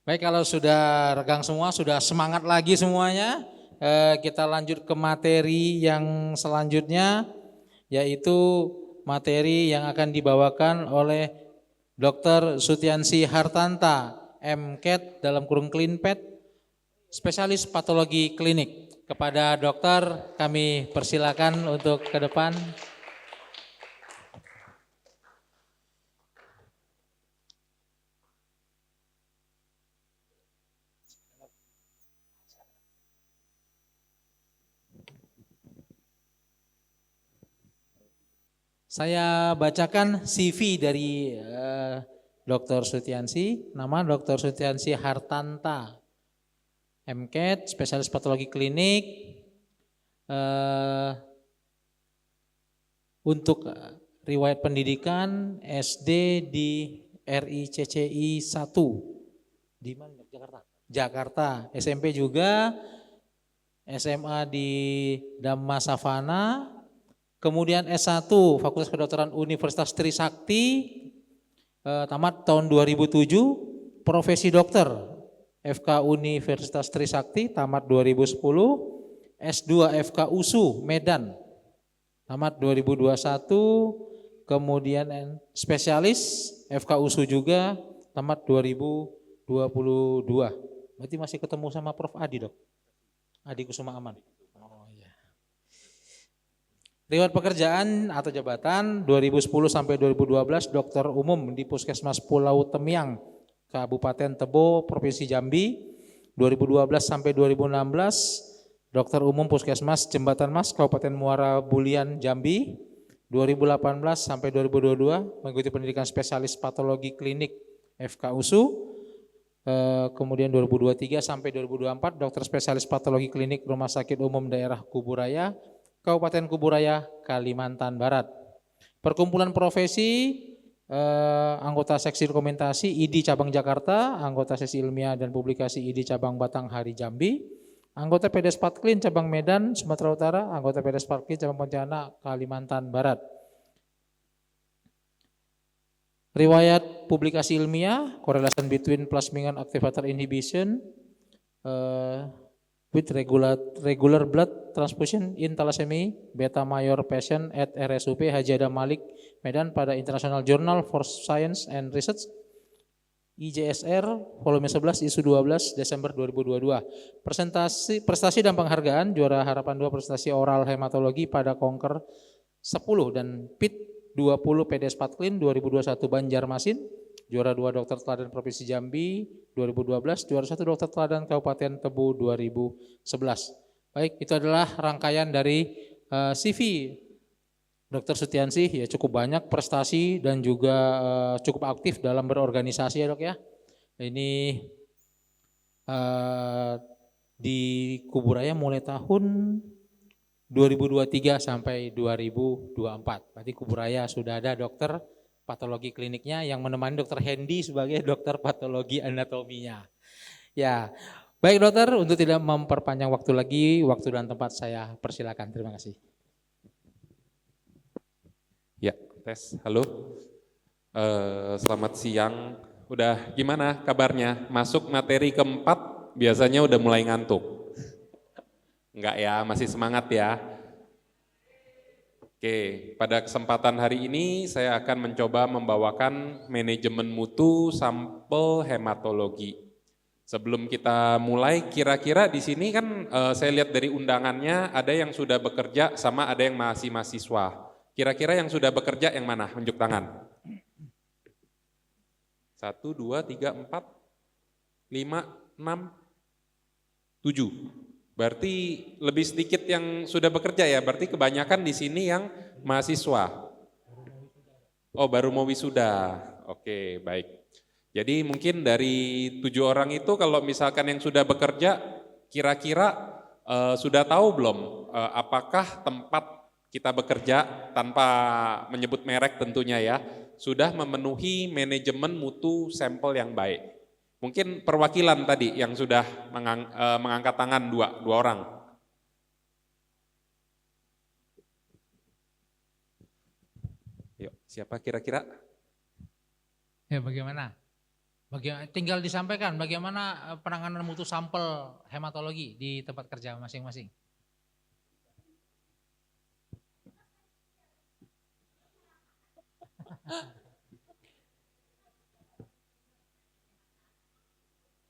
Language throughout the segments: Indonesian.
Baik, kalau sudah regang semua, sudah semangat lagi semuanya, kita lanjut ke materi yang selanjutnya, yaitu materi yang akan dibawakan oleh Dr. Sutiansi Hartanta, MCAT dalam kurung Klinped, spesialis patologi klinik. Kepada dokter kami persilakan untuk ke depan. Saya bacakan CV dari Dr. Sutiansi. Nama Dr. Sutiansi Hartanta, MCAT, spesialis patologi klinik. Untuk riwayat pendidikan SD di RICCI 1 di mana? Jakarta. Jakarta. SMP juga, SMA di Dhamma Savana. Kemudian S1 Fakultas Kedokteran Universitas Trisakti, tamat tahun 2007, profesi dokter FK Universitas Trisakti, tamat 2010, S2 FK USU Medan, tamat 2021, kemudian spesialis FK USU juga, tamat 2022. Berarti masih ketemu sama Prof. Adi, Dok? Adi Kusuma Aman. Riwayat pekerjaan atau jabatan 2010 sampai 2012 dokter umum di Puskesmas Pulau Temiang, Kabupaten Tebo, Provinsi Jambi. 2012 sampai 2016 dokter umum Puskesmas Jembatan Mas, Kabupaten Muara Bulian, Jambi. 2018 sampai 2022 mengikuti pendidikan spesialis patologi klinik FK USU. Kemudian 2023 sampai 2024 dokter spesialis patologi klinik Rumah Sakit Umum Daerah Kuburaya, Kabupaten Kuburaya, Kalimantan Barat. Perkumpulan profesi, anggota seksi dokumentasi ID Cabang Jakarta, anggota seksi ilmiah dan publikasi ID Cabang Batanghari Jambi, anggota PDS Patklin Cabang Medan, Sumatera Utara, anggota PDS Patklin Cabang Pontianak, Kalimantan Barat. Riwayat publikasi ilmiah, correlation between plasminion activator inhibition with regular blood transfusion in thalassemia beta mayor patient at RSUP Haji Adam Malik Medan pada International Journal for Science and Research IJSR volume 11 isu 12 Desember 2022. Prestasi dan penghargaan juara harapan 2 prestasi oral hematologi pada Konker 10 dan PIT 20 PDS Patklin 2021 Banjarmasin, juara 2 dokter teladan Provinsi Jambi 2012, juara 1 dokter teladan Kabupaten Tebu 2011. Baik, itu adalah rangkaian dari CV Dr. Sutiansi, ya cukup banyak prestasi dan juga cukup aktif dalam berorganisasi ya Dok ya. Ini di Kuburaya mulai tahun 2023 sampai 2024. Berarti Kuburaya sudah ada dokter patologi kliniknya yang menemani Dokter Hendy sebagai dokter patologi anatominya. Ya, baik dokter, untuk tidak memperpanjang waktu lagi, waktu dan tempat saya persilakan. Terima kasih. Ya, tes. Halo. Selamat siang. Udah gimana kabarnya? Masuk materi keempat biasanya udah mulai ngantuk. Enggak ya, masih semangat ya. Oke, pada kesempatan hari ini saya akan mencoba membawakan manajemen mutu sampel hematologi. Sebelum kita mulai, kira-kira di sini kan saya lihat dari undangannya ada yang sudah bekerja sama ada yang masih mahasiswa. Kira-kira yang sudah bekerja yang mana? Unjuk tangan. 1, 2, 3, 4, 5, 6, 7. Berarti lebih sedikit yang sudah bekerja ya, berarti kebanyakan di sini yang mahasiswa. Oh, baru mau wisuda. Oke, baik. Jadi mungkin dari 7 orang itu kalau misalkan yang sudah bekerja, kira-kira sudah tahu belum apakah tempat kita bekerja, tanpa menyebut merek tentunya ya, sudah memenuhi manajemen mutu sampel yang baik. Mungkin perwakilan tadi yang sudah mengangkat tangan dua orang. Yuk, siapa kira-kira? Ya, bagaimana? Tinggal disampaikan bagaimana penanganan mutu sampel hematologi di tempat kerja masing-masing.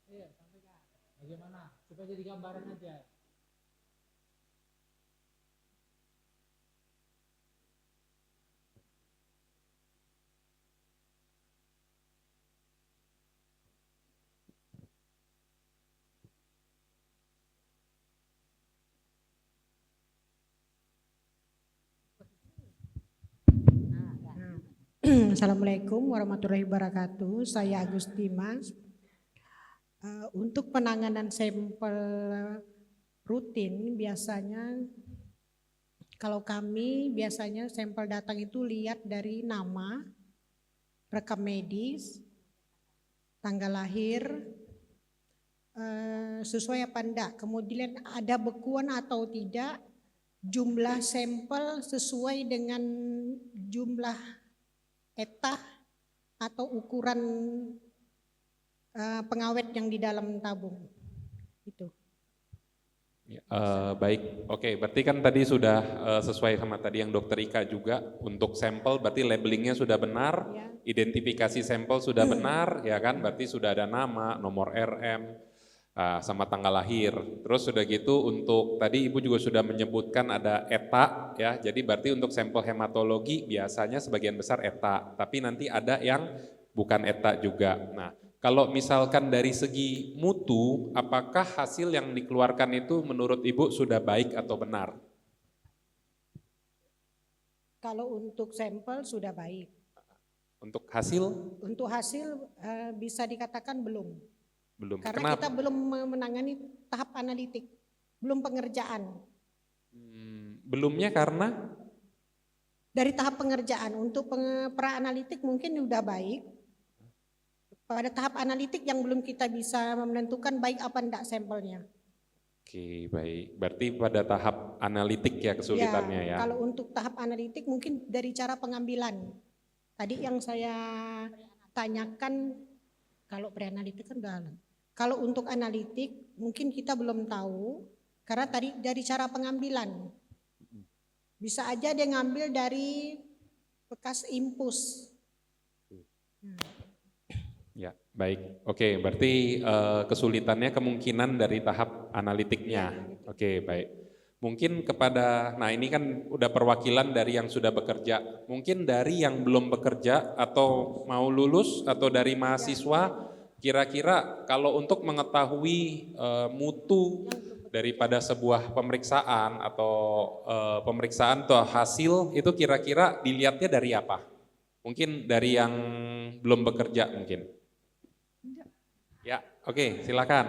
Iya, sampaikan. Bagaimana? Supaya jadi gambaran aja. Assalamualaikum warahmatullahi wabarakatuh. Saya Agus Dimas. Untuk penanganan sampel rutin biasanya kalau kami biasanya sampel datang itu lihat dari nama, rekam medis, tanggal lahir, sesuai apa enggak, kemudian ada bekuan atau tidak, jumlah sampel sesuai dengan jumlah ETA atau ukuran pengawet yang di dalam tabung itu. Ya, baik, oke, berarti kan tadi sudah sesuai sama tadi yang Dokter Ika juga untuk sampel, berarti labelingnya sudah benar, Ya. identifikasi sampel sudah benar, ya kan, berarti sudah ada nama, nomor RM, sama tanggal lahir. Terus sudah gitu untuk tadi Ibu juga sudah menyebutkan ada ETA ya. Jadi berarti untuk sampel hematologi biasanya sebagian besar ETA, tapi nanti ada yang bukan ETA juga. Nah, kalau misalkan dari segi mutu, apakah hasil yang dikeluarkan itu menurut Ibu sudah baik atau benar? Kalau untuk sampel sudah baik. Untuk hasil? Untuk hasil bisa dikatakan belum. Belum. Karena Kenapa? kita belum menangani tahap analitik, belum pengerjaan. Belumnya karena? Dari tahap pengerjaan, untuk pra-analitik mungkin sudah baik. Pada tahap analitik yang belum kita bisa menentukan baik apa enggak sampelnya. Oke, baik. Berarti pada tahap analitik ya kesulitannya ya. Kalau untuk tahap analitik mungkin dari cara pengambilan. Tadi yang saya tanyakan, kalau pre-analitik kan udah. Kalau untuk analitik mungkin kita belum tahu karena tadi dari cara pengambilan. Bisa aja dia ngambil dari bekas impus. Ya, baik. Oke, berarti kesulitannya kemungkinan dari tahap analitiknya. Oke, baik. Mungkin kepada, nah ini kan udah perwakilan dari yang sudah bekerja. Mungkin dari yang belum bekerja atau mau lulus atau dari mahasiswa, kira-kira kalau untuk mengetahui mutu daripada sebuah pemeriksaan atau hasil itu kira-kira dilihatnya dari apa? Mungkin dari yang belum bekerja mungkin. Ya, oke, silakan.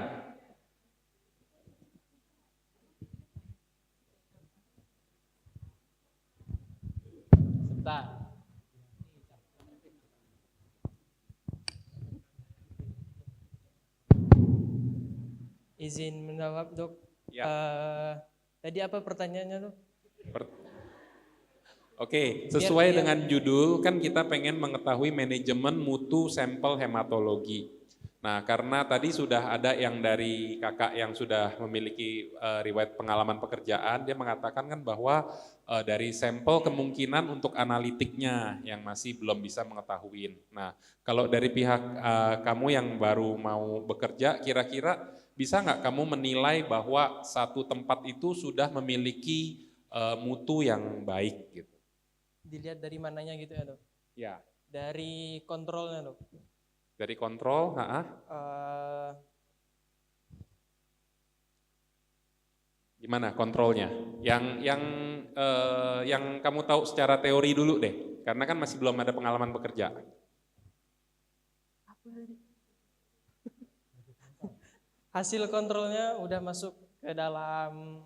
Sebentar. Izin menjawab, Dok. Ya. Tadi apa pertanyaannya, Dok? Oke, sesuai dengan judul kan kita pengen mengetahui manajemen mutu sampel hematologi. Nah, karena tadi sudah ada yang dari kakak yang sudah memiliki riwayat pengalaman pekerjaan, dia mengatakan kan bahwa dari sampel kemungkinan untuk analitiknya yang masih belum bisa mengetahui. Nah, kalau dari pihak kamu yang baru mau bekerja, kira-kira bisa nggak kamu menilai bahwa satu tempat itu sudah memiliki mutu yang baik gitu? Dilihat dari mananya gitu ya, Dok? Ya. Dari kontrolnya, Dok. Dari kontrol, gimana kontrolnya? Yang kamu tahu secara teori dulu deh, karena kan masih belum ada pengalaman bekerja. Hasil kontrolnya udah masuk ke dalam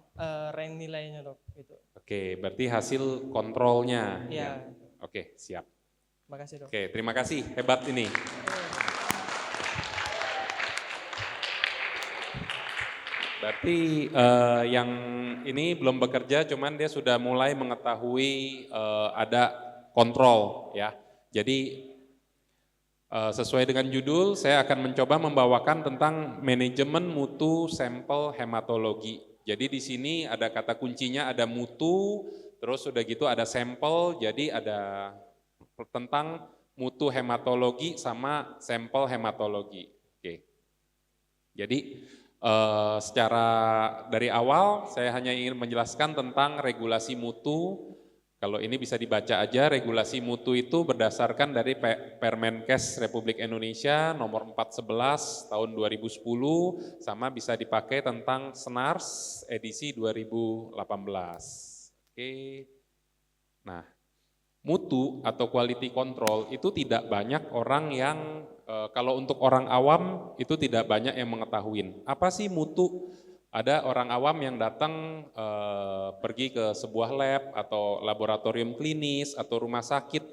range nilainya, Dok. Gitu. Oke, berarti hasil kontrolnya. Iya. Ya. Oke, siap. Makasih, Dok. Oke, terima kasih, hebat ini. Berarti yang ini belum bekerja, cuman dia sudah mulai mengetahui ada kontrol ya. Jadi Sesuai dengan judul, saya akan mencoba membawakan tentang manajemen mutu sampel hematologi. Jadi di sini ada kata kuncinya, ada mutu, terus udah gitu ada sampel, jadi ada tentang mutu hematologi sama sampel hematologi. Oke. Jadi secara dari awal saya hanya ingin menjelaskan tentang regulasi mutu. Kalau ini bisa dibaca aja, regulasi mutu itu berdasarkan dari Permenkes Republik Indonesia nomor 411 tahun 2010, sama bisa dipakai tentang SNARS edisi 2018. Oke. Nah, mutu atau quality control itu tidak banyak orang yang, kalau untuk orang awam itu tidak banyak yang mengetahui. Apa sih mutu? Ada orang awam yang datang pergi ke sebuah lab atau laboratorium klinis atau rumah sakit,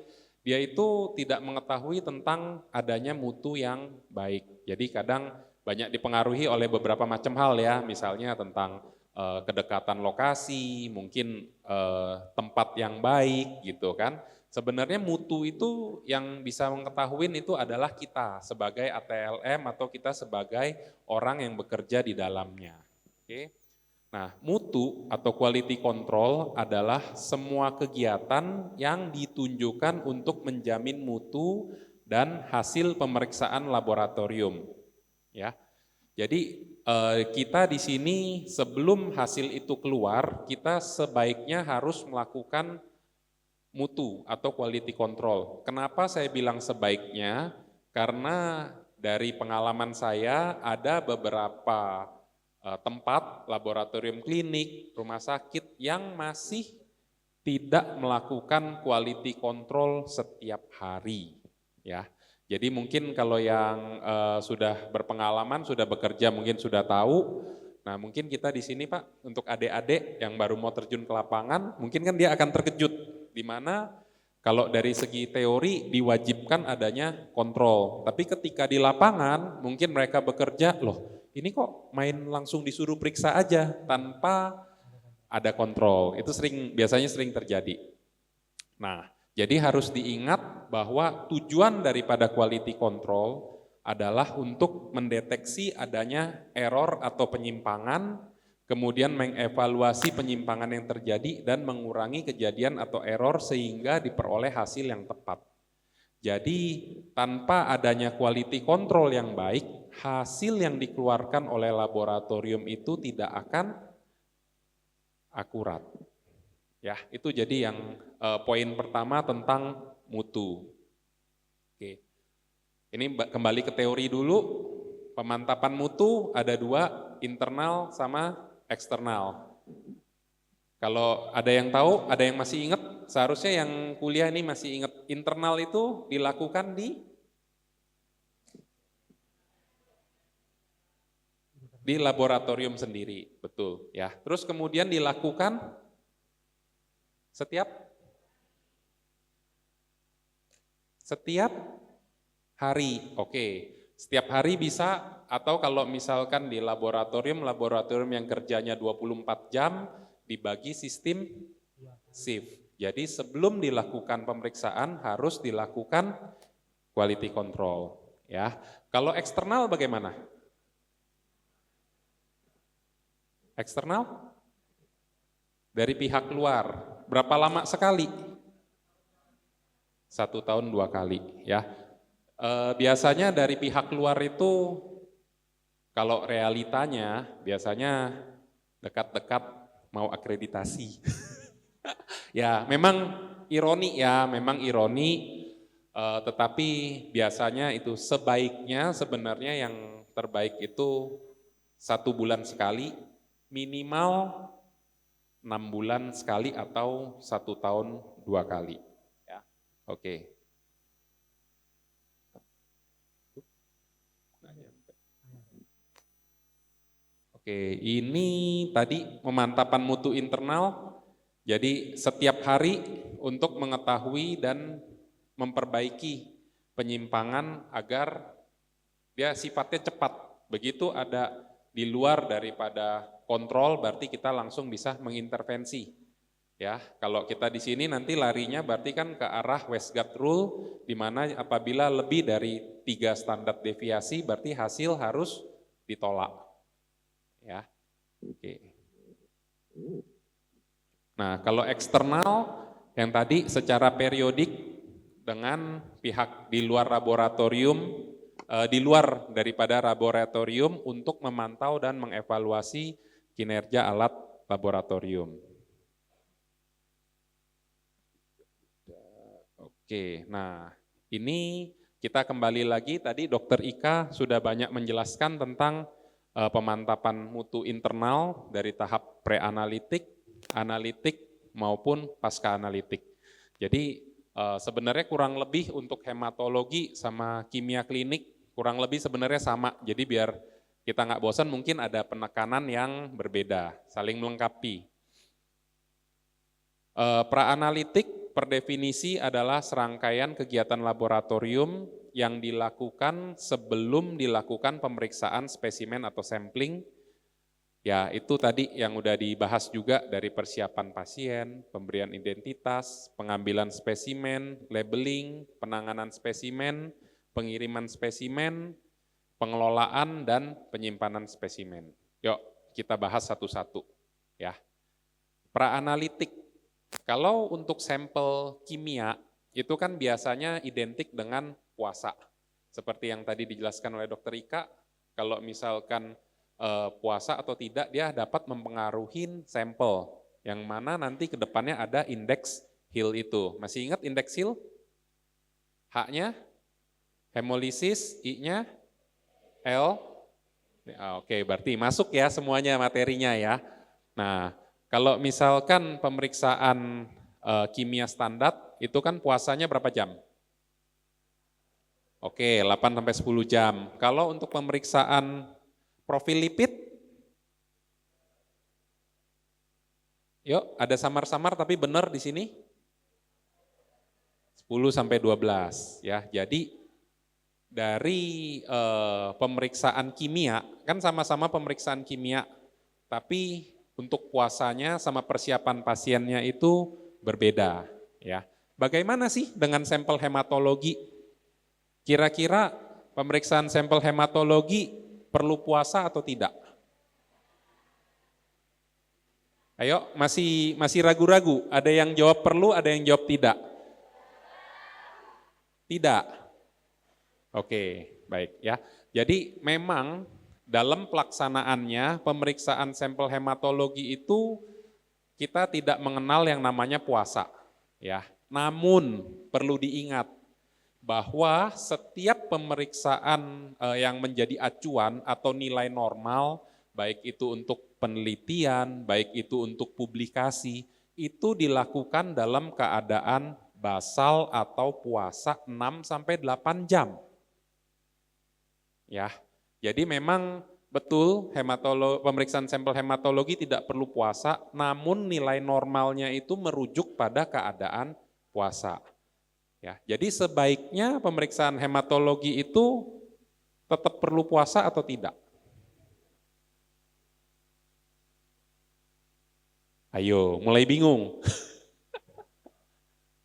dia itu tidak mengetahui tentang adanya mutu yang baik. Jadi kadang banyak dipengaruhi oleh beberapa macam hal ya, misalnya tentang kedekatan lokasi, mungkin tempat yang baik gitu kan. Sebenarnya mutu itu yang bisa mengetahui itu adalah kita sebagai ATLM atau kita sebagai orang yang bekerja di dalamnya. Oke. Nah, mutu atau quality control adalah semua kegiatan yang ditunjukkan untuk menjamin mutu dan hasil pemeriksaan laboratorium. Ya. Jadi kita di sini sebelum hasil itu keluar, kita sebaiknya harus melakukan mutu atau quality control. Kenapa saya bilang sebaiknya? Karena dari pengalaman saya ada beberapa tempat, laboratorium klinik, rumah sakit yang masih tidak melakukan quality control setiap hari, ya. Jadi mungkin kalau yang sudah berpengalaman, sudah bekerja mungkin sudah tahu. Nah mungkin kita di sini Pak, untuk adik-adik yang baru mau terjun ke lapangan, mungkin kan dia akan terkejut, di mana kalau dari segi teori diwajibkan adanya kontrol, tapi ketika di lapangan mungkin mereka bekerja, loh ini kok main langsung disuruh periksa aja tanpa ada kontrol. Itu biasanya sering terjadi. Nah, jadi harus diingat bahwa tujuan daripada quality control adalah untuk mendeteksi adanya error atau penyimpangan, kemudian mengevaluasi penyimpangan yang terjadi dan mengurangi kejadian atau error sehingga diperoleh hasil yang tepat. Jadi tanpa adanya quality control yang baik, hasil yang dikeluarkan oleh laboratorium itu tidak akan akurat. Ya, itu jadi yang poin pertama tentang mutu. Oke. Ini kembali ke teori dulu. Pemantapan mutu ada dua, internal sama eksternal. Kalau ada yang tahu, ada yang masih ingat, seharusnya yang kuliah ini masih ingat, internal itu dilakukan di laboratorium sendiri, betul ya. Terus kemudian dilakukan setiap hari, oke. Setiap hari bisa, atau kalau misalkan di laboratorium yang kerjanya 24 jam, dibagi sistem shift. Jadi sebelum dilakukan pemeriksaan harus dilakukan quality control. Ya, kalau eksternal bagaimana? Eksternal dari pihak luar, berapa lama sekali? 1 tahun 2 kali. Ya, biasanya dari pihak luar itu kalau realitanya biasanya dekat-dekat mau akreditasi. Ya, memang ironi, tetapi biasanya itu sebaiknya sebenarnya yang terbaik itu 1 bulan sekali, minimal 6 bulan sekali atau 1 tahun 2 kali. Ya, oke. Oke, ini tadi pemantapan mutu internal, jadi setiap hari untuk mengetahui dan memperbaiki penyimpangan agar dia sifatnya cepat. Begitu ada di luar daripada kontrol, berarti kita langsung bisa mengintervensi. Ya, kalau kita di sini nanti larinya berarti kan ke arah Westgate Rule, di mana apabila lebih dari 3 standar deviasi berarti hasil harus ditolak. Ya, oke. Nah, kalau eksternal yang tadi secara periodik dengan pihak di luar laboratorium, di luar daripada laboratorium untuk memantau dan mengevaluasi kinerja alat laboratorium. Oke, nah ini kita kembali lagi tadi Dokter Ika sudah banyak menjelaskan tentang pemantapan mutu internal dari tahap pre-analitik, analitik maupun pasca analitik. Jadi sebenarnya kurang lebih untuk hematologi sama kimia klinik kurang lebih sebenarnya sama. Jadi biar kita nggak bosan mungkin ada penekanan yang berbeda, saling melengkapi. Pra-analitik per definisi adalah serangkaian kegiatan laboratorium yang dilakukan sebelum dilakukan pemeriksaan spesimen atau sampling. Ya, itu tadi yang udah dibahas juga dari persiapan pasien, pemberian identitas, pengambilan spesimen, labeling, penanganan spesimen, pengiriman spesimen, pengelolaan dan penyimpanan spesimen. Yuk, kita bahas satu-satu ya. Pra-analitik. Kalau untuk sampel kimia, itu kan biasanya identik dengan puasa. Seperti yang tadi dijelaskan oleh Dokter Ika, kalau misalkan puasa atau tidak, dia dapat mempengaruhi sampel, yang mana nanti ke depannya ada indeks Hill itu. Masih ingat indeks Hill? H-nya? Hemolisis, I-nya? L? Oke, berarti masuk ya semuanya materinya ya. Nah, kalau misalkan pemeriksaan kimia standar, itu kan puasanya berapa jam? Oke, 8-10 jam. Kalau untuk pemeriksaan profil lipid, yuk ada samar-samar tapi benar di sini? 10-12 ya. Jadi dari pemeriksaan kimia, kan sama-sama pemeriksaan kimia, tapi untuk puasanya sama persiapan pasiennya itu berbeda ya. Bagaimana sih dengan sampel hematologi? Kira-kira pemeriksaan sampel hematologi perlu puasa atau tidak? Ayo, masih ragu-ragu. Ada yang jawab perlu, ada yang jawab tidak. Tidak. Oke, baik ya. Jadi memang dalam pelaksanaannya, pemeriksaan sampel hematologi itu kita tidak mengenal yang namanya puasa, ya. Namun perlu diingat bahwa setiap pemeriksaan yang menjadi acuan atau nilai normal, baik itu untuk penelitian, baik itu untuk publikasi, itu dilakukan dalam keadaan basal atau puasa 6-8 jam. Ya. Jadi memang betul pemeriksaan sampel hematologi tidak perlu puasa, namun nilai normalnya itu merujuk pada keadaan puasa. Ya, jadi sebaiknya pemeriksaan hematologi itu tetap perlu puasa atau tidak? Ayo, mulai bingung.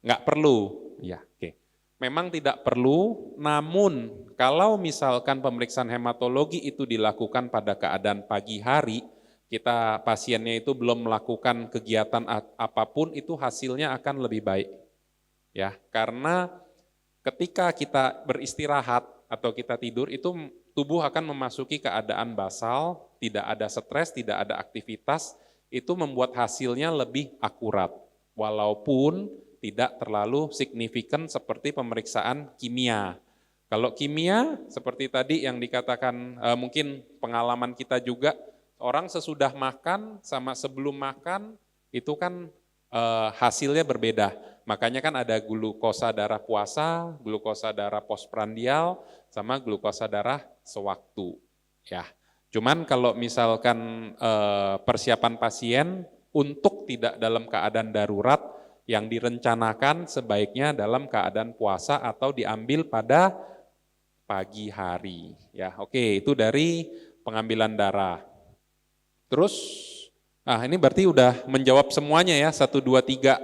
Enggak perlu. Ya, oke. Memang tidak perlu, namun kalau misalkan pemeriksaan hematologi itu dilakukan pada keadaan pagi hari, pasiennya itu belum melakukan kegiatan apapun, itu hasilnya akan lebih baik. Ya, karena ketika kita beristirahat atau kita tidur, itu tubuh akan memasuki keadaan basal, tidak ada stres, tidak ada aktivitas, itu membuat hasilnya lebih akurat. Walaupun tidak terlalu signifikan seperti pemeriksaan kimia. Kalau kimia, seperti tadi yang dikatakan mungkin pengalaman kita juga, orang sesudah makan sama sebelum makan, itu kan hasilnya berbeda. Makanya kan ada glukosa darah puasa, glukosa darah postprandial, sama glukosa darah sewaktu. Ya, cuman kalau misalkan persiapan pasien untuk tidak dalam keadaan darurat, yang direncanakan sebaiknya dalam keadaan puasa atau diambil pada pagi hari. Ya, oke, itu dari pengambilan darah. Terus Ini berarti udah menjawab semuanya ya, 1, 2, 3.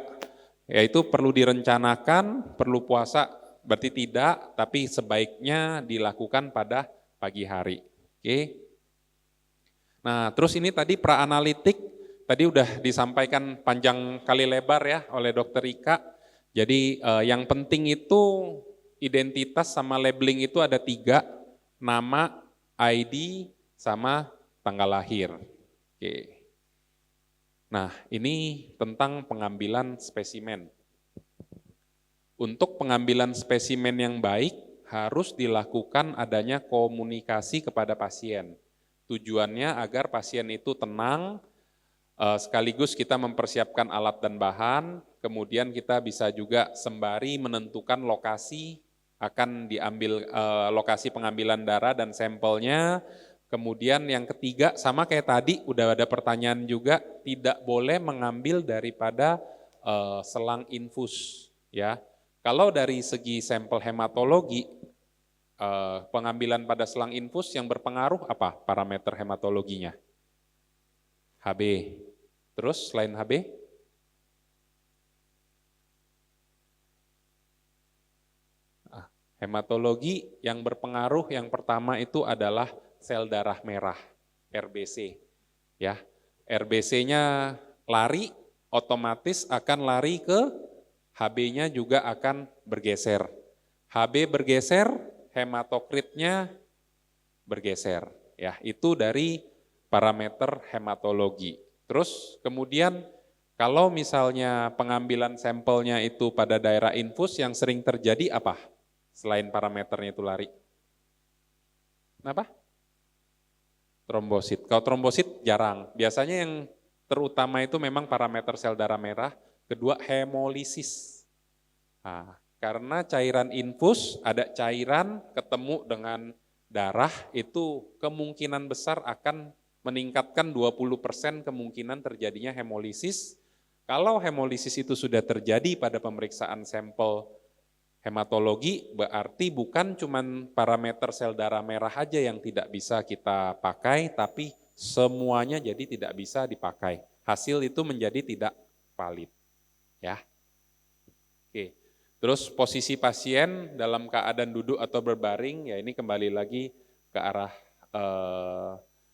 Yaitu perlu direncanakan, perlu puasa, berarti tidak, tapi sebaiknya dilakukan pada pagi hari. Oke. Nah, terus ini tadi pra-analitik, tadi udah disampaikan panjang kali lebar ya oleh Dokter Ika. Jadi yang penting itu identitas sama labeling itu ada 3, nama, ID, sama tanggal lahir. Oke. Nah, ini tentang pengambilan spesimen. Untuk pengambilan spesimen yang baik, harus dilakukan adanya komunikasi kepada pasien. Tujuannya agar pasien itu tenang, sekaligus kita mempersiapkan alat dan bahan, kemudian kita bisa juga sembari menentukan lokasi, akan diambil lokasi pengambilan darah dan sampelnya. Kemudian yang ketiga, sama kayak tadi, udah ada pertanyaan juga, tidak boleh mengambil daripada selang infus. Ya, kalau dari segi sampel hematologi, pengambilan pada selang infus yang berpengaruh apa parameter hematologinya? HB. Terus selain HB? Hematologi yang berpengaruh yang pertama itu adalah sel darah merah, RBC. Ya, RBC-nya lari, otomatis akan lari ke HB-nya juga akan bergeser. HB bergeser, hematokritnya bergeser. Ya, itu dari parameter hematologi. Terus kemudian kalau misalnya pengambilan sampelnya itu pada daerah infus yang sering terjadi apa? Selain parameternya itu lari. Kenapa? Trombosit. Kalau trombosit jarang. Biasanya yang terutama itu memang parameter sel darah merah. Kedua, hemolisis. Karena cairan infus, ada cairan ketemu dengan darah, itu kemungkinan besar akan meningkatkan 20% kemungkinan terjadinya hemolisis. Kalau hemolisis itu sudah terjadi pada pemeriksaan sampel hematologi, berarti bukan cuma parameter sel darah merah aja yang tidak bisa kita pakai, tapi semuanya jadi tidak bisa dipakai. Hasil itu menjadi tidak valid. Ya. Oke. Terus posisi pasien dalam keadaan duduk atau berbaring, ya ini kembali lagi ke arah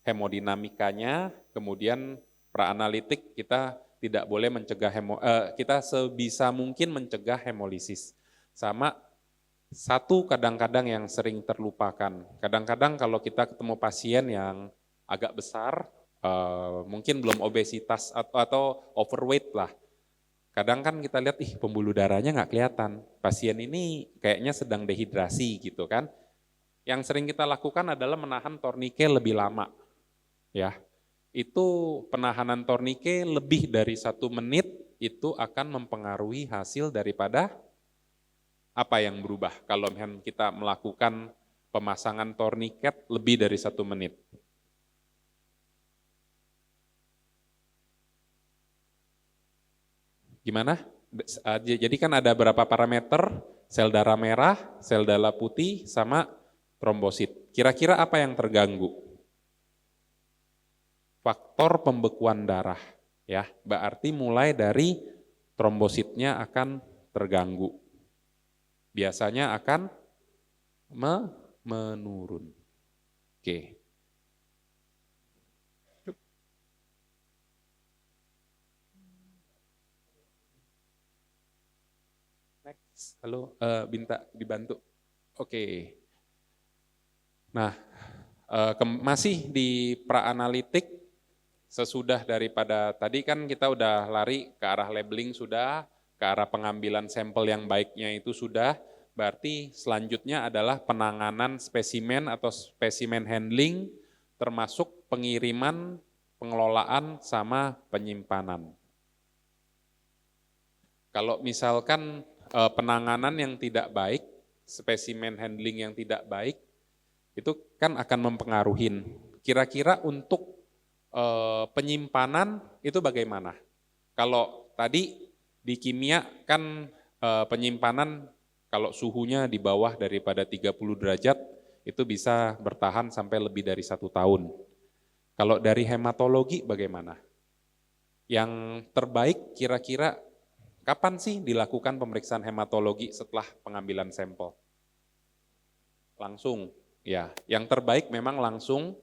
hemodinamikanya, kemudian pra-analitik kita tidak boleh mencegah kita sebisa mungkin mencegah hemolisis. Sama satu kadang-kadang yang sering terlupakan. Kadang-kadang kalau kita ketemu pasien yang agak besar, mungkin belum obesitas atau overweight lah. Kadang kan kita lihat, pembuluh darahnya nggak kelihatan. Pasien ini kayaknya sedang dehidrasi gitu kan. Yang sering kita lakukan adalah menahan tornike lebih lama. Ya, itu penahanan tornike lebih dari 1 menit itu akan mempengaruhi hasil daripada apa yang berubah kalau kita melakukan pemasangan torniket lebih dari 1 menit. Gimana? Jadi kan ada berapa parameter, sel darah merah, sel darah putih, sama trombosit. Kira-kira apa yang terganggu? Faktor pembekuan darah. Ya, berarti mulai dari trombositnya akan terganggu. Biasanya akan menurun. Oke. Next. Halo, Binta dibantu. Oke. Nah, masih di pra-analitik, sesudah daripada tadi kan kita udah lari ke arah labeling sudah, ke arah pengambilan sampel yang baiknya itu sudah, berarti selanjutnya adalah penanganan spesimen atau spesimen handling, termasuk pengiriman, pengelolaan, sama penyimpanan. Kalau misalkan penanganan yang tidak baik, spesimen handling yang tidak baik, itu kan akan mempengaruhi. Kira-kira untuk penyimpanan itu bagaimana? Kalau tadi di kimia kan penyimpanan kalau suhunya di bawah daripada 30 derajat itu bisa bertahan sampai lebih dari 1 tahun. Kalau dari hematologi bagaimana? Yang terbaik kira-kira kapan sih dilakukan pemeriksaan hematologi setelah pengambilan sampel? Langsung, ya. Yang terbaik memang langsung.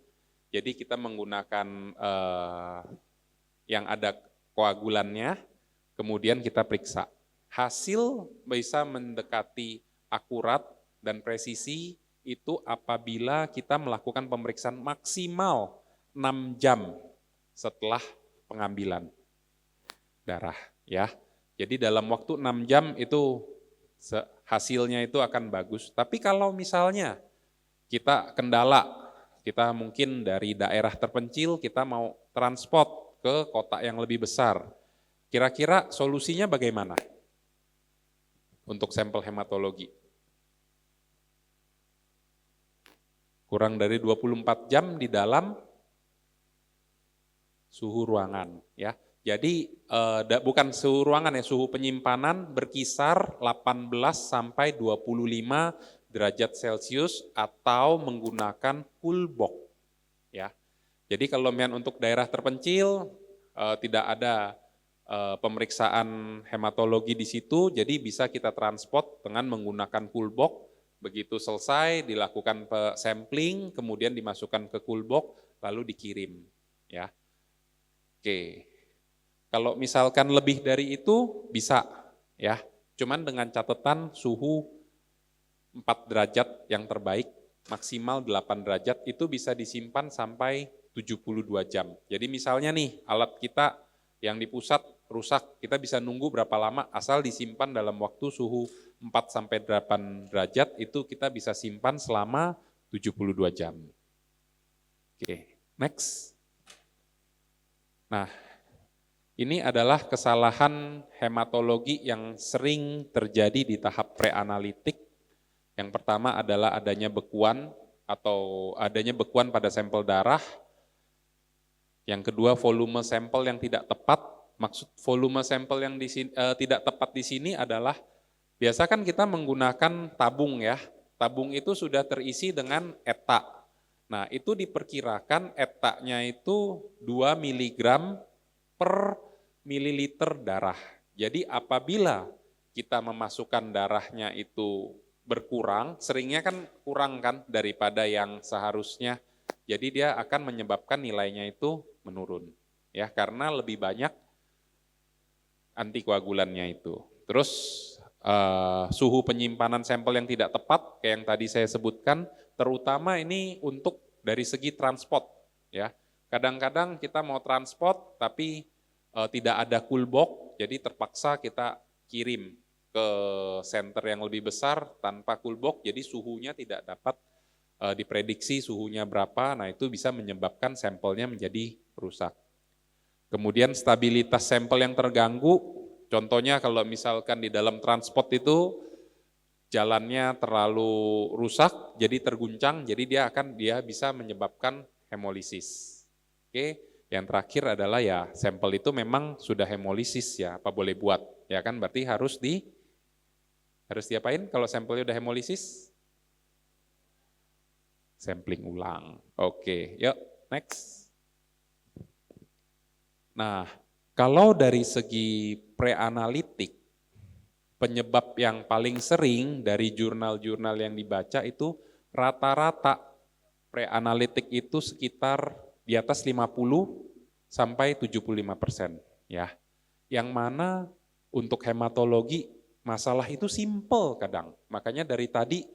Jadi kita menggunakan yang ada koagulannya, kemudian kita periksa. Hasil bisa mendekati akurat dan presisi itu apabila kita melakukan pemeriksaan maksimal 6 jam setelah pengambilan darah, ya. Jadi dalam waktu 6 jam itu hasilnya itu akan bagus. Tapi kalau misalnya kita kendala, kita mungkin dari daerah terpencil, kita mau transport ke kota yang lebih besar. Kira-kira solusinya bagaimana untuk sampel hematologi? Kurang dari 24 jam di dalam suhu ruangan, ya. Jadi bukan suhu ruangan ya, suhu penyimpanan berkisar 18 sampai 25 derajat Celcius atau menggunakan cool box, ya. Jadi kalau untuk daerah terpencil tidak ada pemeriksaan hematologi di situ, jadi bisa kita transport dengan menggunakan cool box. Begitu selesai dilakukan sampling, kemudian dimasukkan ke cool box, lalu dikirim, ya. Oke. Kalau misalkan lebih dari itu bisa, ya. Cuman dengan catatan suhu 4 derajat yang terbaik, maksimal 8 derajat itu bisa disimpan sampai 72 jam. Jadi misalnya nih alat kita yang di pusat rusak, kita bisa nunggu berapa lama asal disimpan dalam waktu suhu 4 sampai 8 derajat itu kita bisa simpan selama 72 jam. Oke, next. Nah, ini adalah kesalahan hematologi yang sering terjadi di tahap preanalitik. Yang pertama adalah adanya bekuan atau adanya bekuan pada sampel darah. Yang kedua, volume sampel yang tidak tepat. Maksud volume sampel yang tidak tepat di sini adalah biasa kan kita menggunakan tabung, ya. Tabung itu sudah terisi dengan ETA. Nah, itu diperkirakan ETA-nya itu 2 mg per mililiter darah. Jadi apabila kita memasukkan darahnya itu berkurang, seringnya kan kurang kan daripada yang seharusnya. Jadi dia akan menyebabkan nilainya itu menurun, ya, karena lebih banyak antikoagulannya itu. Terus suhu penyimpanan sampel yang tidak tepat, kayak yang tadi saya sebutkan, terutama ini untuk dari segi transport, ya. Kadang-kadang kita mau transport tapi tidak ada cool box, jadi terpaksa kita kirim ke center yang lebih besar tanpa cool box, jadi suhunya tidak dapat diprediksi suhunya berapa, nah itu bisa menyebabkan sampelnya menjadi rusak. Kemudian stabilitas sampel yang terganggu, contohnya kalau misalkan di dalam transport itu jalannya terlalu rusak, jadi terguncang, jadi dia bisa menyebabkan hemolisis. Oke. Yang terakhir adalah ya sampel itu memang sudah hemolisis, ya, apa boleh buat, ya kan, berarti harus diapain kalau sampelnya udah hemolisis? Sampling ulang. Oke, yuk next. Nah, kalau dari segi preanalitik, penyebab yang paling sering dari jurnal-jurnal yang dibaca itu rata-rata preanalitik itu sekitar di atas 50 sampai 75%, ya. Yang mana untuk hematologi masalah itu simple kadang. Makanya dari tadi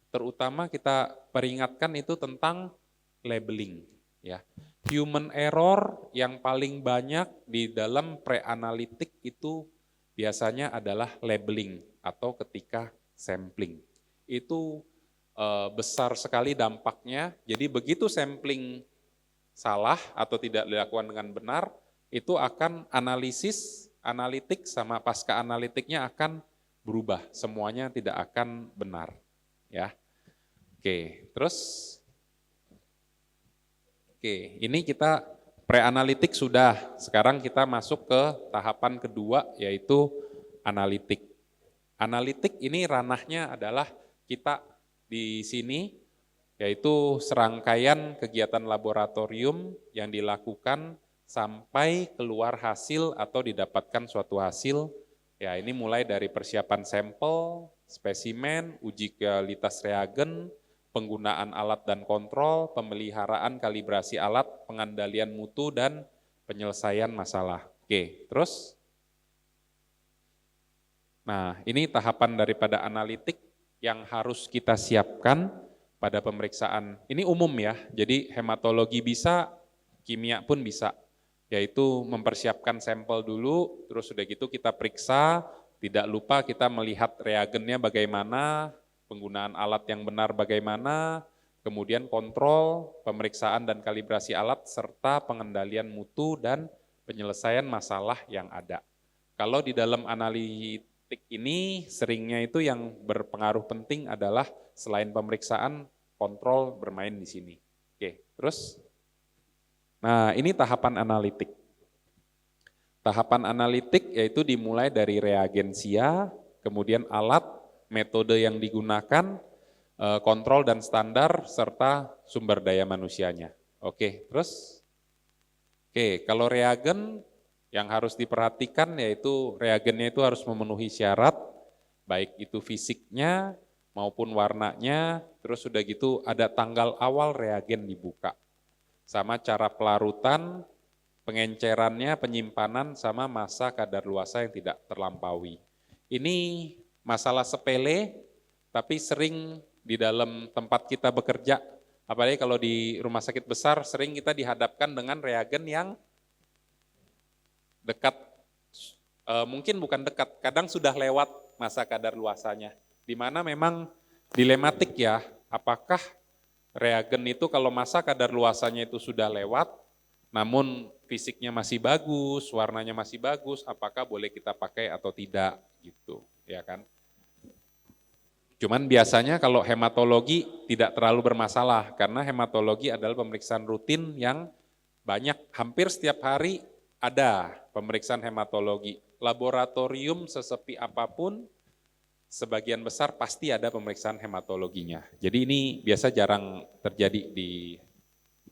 terutama kita peringatkan itu tentang labeling, ya. Human error yang paling banyak di dalam preanalitik itu biasanya adalah labeling atau ketika sampling. Itu besar sekali dampaknya. Jadi begitu sampling salah atau tidak dilakukan dengan benar, itu akan analitik sama pasca analitiknya akan berubah. Semuanya tidak akan benar, ya. Oke, ini kita preanalitik sudah. Sekarang kita masuk ke tahapan kedua, yaitu analitik. Analitik ini ranahnya adalah kita di sini, yaitu serangkaian kegiatan laboratorium yang dilakukan sampai keluar hasil atau didapatkan suatu hasil. Ya, ini mulai dari persiapan sampel, spesimen, uji kualitas reagen, penggunaan alat dan kontrol, pemeliharaan kalibrasi alat, pengendalian mutu, dan penyelesaian masalah. Oke, terus? Nah, ini tahapan daripada analitik yang harus kita siapkan pada pemeriksaan. Ini umum ya, jadi hematologi bisa, kimia pun bisa, yaitu mempersiapkan sampel dulu, terus sudah gitu kita periksa, tidak lupa kita melihat reagennya bagaimana, penggunaan alat yang benar bagaimana, kemudian kontrol, pemeriksaan dan kalibrasi alat, serta pengendalian mutu dan penyelesaian masalah yang ada. Kalau di dalam analitik ini seringnya itu yang berpengaruh penting adalah selain pemeriksaan, kontrol bermain di sini. Oke, terus? Nah, ini tahapan analitik. Tahapan analitik yaitu dimulai dari reagensia, kemudian alat, metode yang digunakan, kontrol dan standar, serta sumber daya manusianya. Oke, terus? Oke, kalau reagen yang harus diperhatikan yaitu reagennya itu harus memenuhi syarat, baik itu fisiknya maupun warnanya, terus sudah gitu ada tanggal awal reagen dibuka. Sama cara pelarutan, pengencerannya, penyimpanan, sama masa kadaluarsa yang tidak terlampaui. Ini masalah sepele, tapi sering di dalam tempat kita bekerja, apalagi kalau di rumah sakit besar, sering kita dihadapkan dengan reagen yang dekat, mungkin bukan dekat, kadang sudah lewat masa kadaluarsanya, di mana memang dilematik ya, apakah reagen itu kalau masa kadaluarsanya itu sudah lewat, namun fisiknya masih bagus, warnanya masih bagus, apakah boleh kita pakai atau tidak gitu, ya kan? Cuman biasanya kalau hematologi tidak terlalu bermasalah, karena hematologi adalah pemeriksaan rutin yang banyak, hampir setiap hari ada pemeriksaan hematologi. Laboratorium sesepi apapun, sebagian besar pasti ada pemeriksaan hematologinya. Jadi ini biasa jarang terjadi di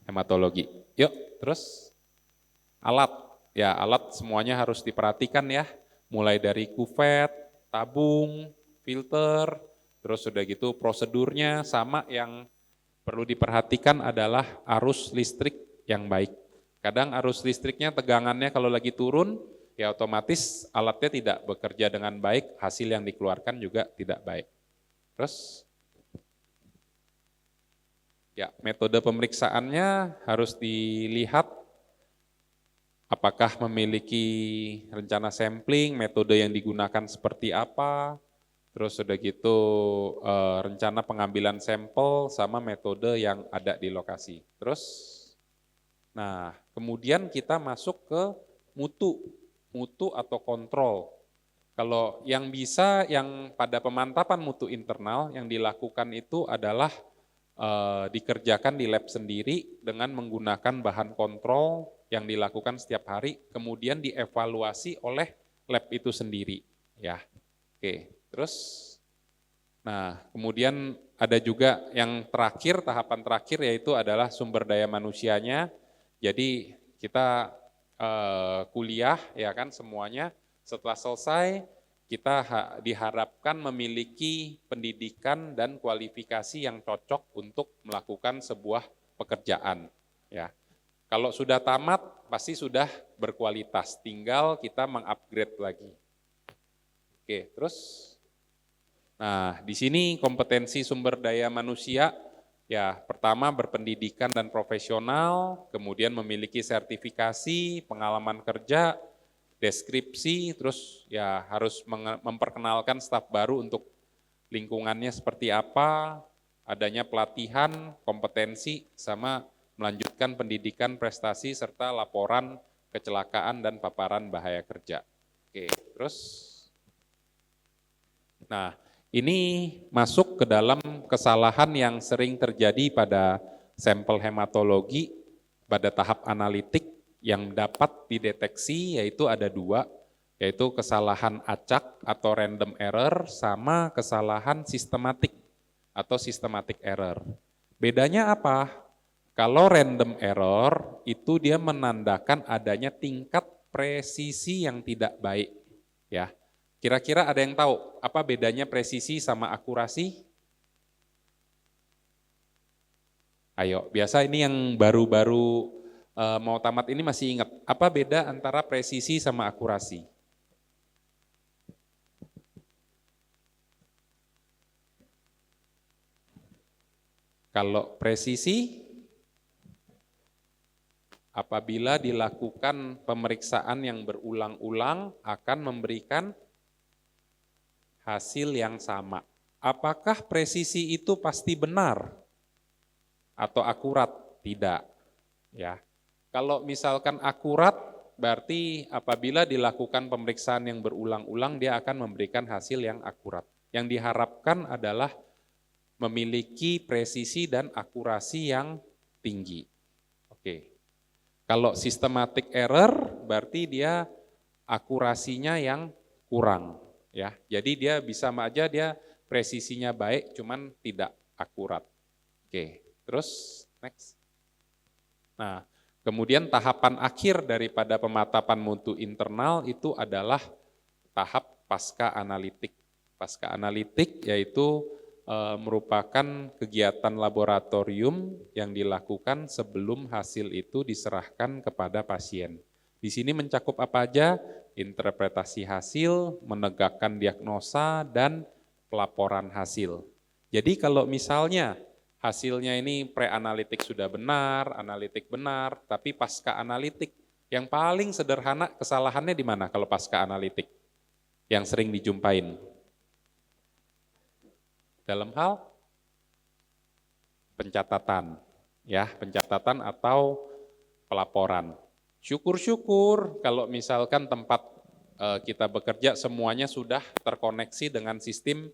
hematologi. Yuk, terus alat. Ya, alat semuanya harus diperhatikan ya. Mulai dari kuvet, tabung, filter, terus sudah gitu prosedurnya sama. Yang perlu diperhatikan adalah arus listrik yang baik. Kadang arus listriknya tegangannya kalau lagi turun, ya otomatis alatnya tidak bekerja dengan baik, hasil yang dikeluarkan juga tidak baik. Terus, ya metode pemeriksaannya harus dilihat apakah memiliki rencana sampling, metode yang digunakan seperti apa, terus sudah gitu rencana pengambilan sampel sama metode yang ada di lokasi. Terus, nah kemudian kita masuk ke mutu atau kontrol. Kalau yang bisa, yang pada pemantapan mutu internal yang dilakukan itu adalah dikerjakan di lab sendiri dengan menggunakan bahan kontrol yang dilakukan setiap hari, kemudian dievaluasi oleh lab itu sendiri. Ya, oke. Terus, nah kemudian ada juga yang terakhir, tahapan terakhir yaitu adalah sumber daya manusianya. Jadi kita kuliah ya kan semuanya, setelah selesai kita diharapkan memiliki pendidikan dan kualifikasi yang cocok untuk melakukan sebuah pekerjaan ya. Kalau sudah tamat pasti sudah berkualitas, tinggal kita mengupgrade lagi. Oke, terus nah di sini kompetensi sumber daya manusia. Ya, pertama berpendidikan dan profesional, kemudian memiliki sertifikasi, pengalaman kerja, deskripsi, terus ya harus memperkenalkan staf baru untuk lingkungannya seperti apa, adanya pelatihan, kompetensi, sama melanjutkan pendidikan prestasi serta laporan kecelakaan dan paparan bahaya kerja. Oke, terus, nah ini masuk ke dalam kesalahan yang sering terjadi pada sampel hematologi pada tahap analitik yang dapat dideteksi, yaitu ada dua, yaitu kesalahan acak atau random error sama kesalahan sistematik atau systematic error. Bedanya apa? Kalau random error itu dia menandakan adanya tingkat presisi yang tidak baik, ya. Kira-kira ada yang tahu apa bedanya presisi sama akurasi? Ayo, biasa ini yang baru-baru mau tamat ini masih ingat, apa beda antara presisi sama akurasi? Kalau presisi, apabila dilakukan pemeriksaan yang berulang-ulang akan memberikan hasil yang sama. Apakah presisi itu pasti benar atau akurat? Tidak. Ya. Kalau misalkan akurat, berarti apabila dilakukan pemeriksaan yang berulang-ulang dia akan memberikan hasil yang akurat. Yang diharapkan adalah memiliki presisi dan akurasi yang tinggi. Oke. Kalau systematic error berarti dia akurasinya yang kurang, ya. Jadi dia bisa aja dia presisinya baik cuman tidak akurat. Oke. Terus next. Nah, kemudian tahapan akhir daripada pemantapan mutu internal itu adalah tahap pasca analitik. Pasca analitik yaitu merupakan kegiatan laboratorium yang dilakukan sebelum hasil itu diserahkan kepada pasien. Di sini mencakup apa aja? Interpretasi hasil, menegakkan diagnosa, dan pelaporan hasil. Jadi kalau misalnya hasilnya ini pre-analitik sudah benar, analitik benar, tapi pasca analitik, yang paling sederhana kesalahannya di mana kalau pasca analitik? Yang sering dijumpain. Dalam hal pencatatan, ya, pencatatan atau pelaporan. Syukur-syukur kalau misalkan tempat kita bekerja semuanya sudah terkoneksi dengan sistem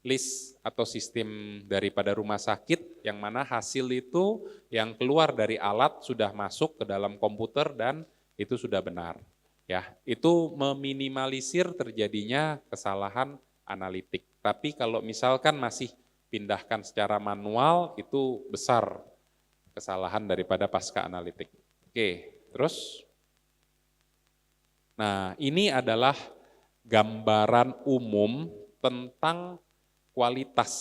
list atau sistem daripada rumah sakit, yang mana hasil itu yang keluar dari alat sudah masuk ke dalam komputer dan itu sudah benar. Ya, itu meminimalisir terjadinya kesalahan analitik. Tapi kalau misalkan masih pindahkan secara manual, itu besar kesalahan daripada pasca analitik. Oke, terus. Nah, ini adalah gambaran umum tentang kualitas.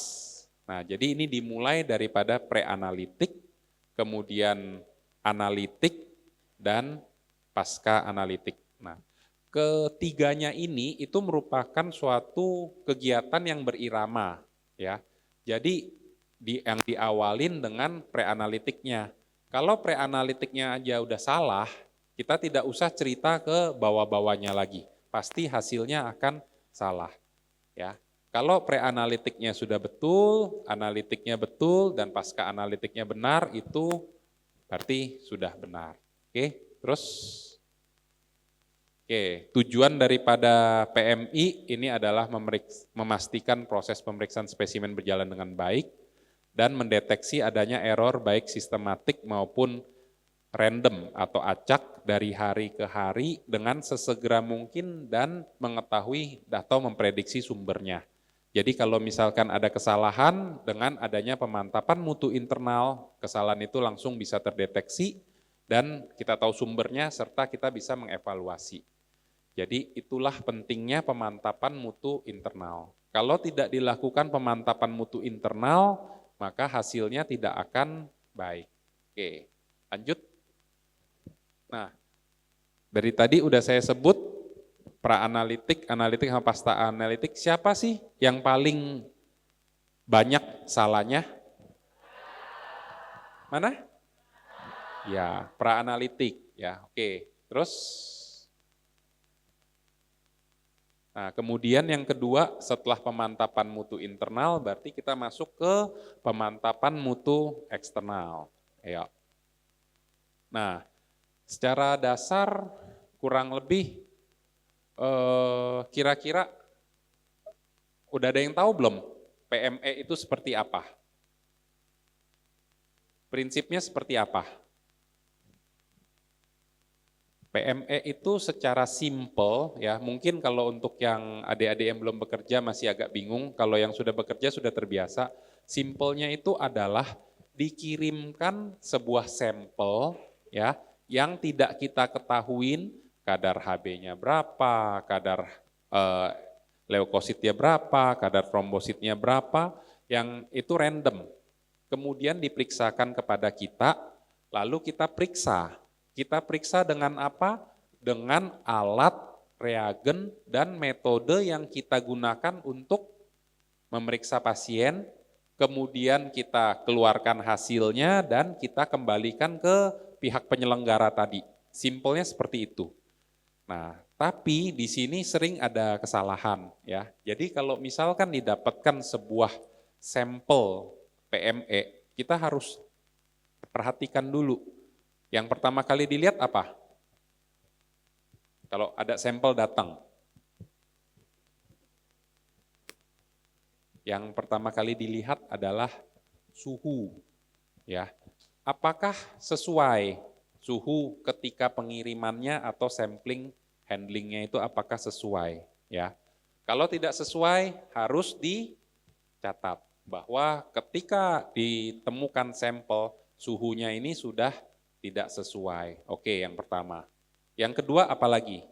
Nah, jadi ini dimulai daripada pre-analitik, kemudian analitik, dan pasca analitik. Nah, ketiganya ini itu merupakan suatu kegiatan yang berirama, ya. Jadi yang diawalin dengan preanalitiknya. Kalau preanalitiknya aja udah salah, kita tidak usah cerita ke bawah-bawahnya lagi. Pasti hasilnya akan salah, ya. Kalau preanalitiknya sudah betul, analitiknya betul, dan pasca analitiknya benar, itu berarti sudah benar. Oke, terus. Oke, tujuan daripada PMI ini adalah memastikan proses pemeriksaan spesimen berjalan dengan baik dan mendeteksi adanya error baik sistematik maupun random atau acak dari hari ke hari dengan sesegera mungkin dan mengetahui atau memprediksi sumbernya. Jadi kalau misalkan ada kesalahan dengan adanya pemantapan mutu internal, kesalahan itu langsung bisa terdeteksi dan kita tahu sumbernya serta kita bisa mengevaluasi. Jadi itulah pentingnya pemantapan mutu internal. Kalau tidak dilakukan pemantapan mutu internal, maka hasilnya tidak akan baik. Oke, lanjut. Nah, dari tadi udah saya sebut pra-analitik, analitik sama pasca analitik. Siapa sih yang paling banyak salahnya? Mana? Ya, pra-analitik. Ya, oke. Terus. Nah, kemudian yang kedua setelah pemantapan mutu internal berarti kita masuk ke pemantapan mutu eksternal. Ayo. Nah, secara dasar kurang lebih kira-kira udah ada yang tahu belum PME itu seperti apa? Prinsipnya seperti apa? PME itu secara simple ya, mungkin kalau untuk yang adik-adik yang belum bekerja masih agak bingung, kalau yang sudah bekerja sudah terbiasa. Simpelnya itu adalah dikirimkan sebuah sampel ya yang tidak kita ketahuin kadar Hb-nya berapa, kadar leukositnya berapa, kadar trombositnya berapa, yang itu random. Kemudian diperiksakan kepada kita, lalu kita periksa. Kita periksa dengan apa? Dengan alat, reagen, dan metode yang kita gunakan untuk memeriksa pasien, kemudian kita keluarkan hasilnya dan kita kembalikan ke pihak penyelenggara tadi. Simpelnya seperti itu. Nah, tapi di sini sering ada kesalahan ya. Jadi kalau misalkan didapatkan sebuah sampel PME, kita harus perhatikan dulu. Yang pertama kali dilihat apa? Kalau ada sampel datang. Yang pertama kali dilihat adalah suhu. Ya. Apakah sesuai suhu ketika pengirimannya atau sampling handlingnya itu apakah sesuai? Ya. Kalau tidak sesuai harus dicatat bahwa ketika ditemukan sampel suhunya ini sudah tidak sesuai. Oke, yang pertama. Yang kedua apa lagi?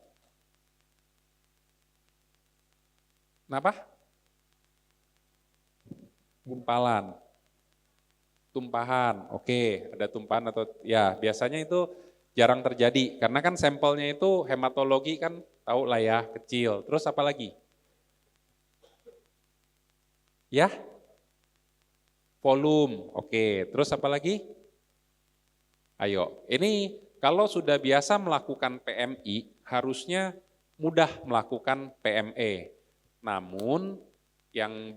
Kenapa? Gumpalan. Tumpahan. Oke, ada tumpahan atau ya biasanya itu jarang terjadi karena kan sampelnya itu hematologi kan tahu lah ya, kecil. Terus apa lagi? Ya? Volume. Oke, terus apa lagi? Ayo, ini kalau sudah biasa melakukan PMI, harusnya mudah melakukan PME. Namun, yang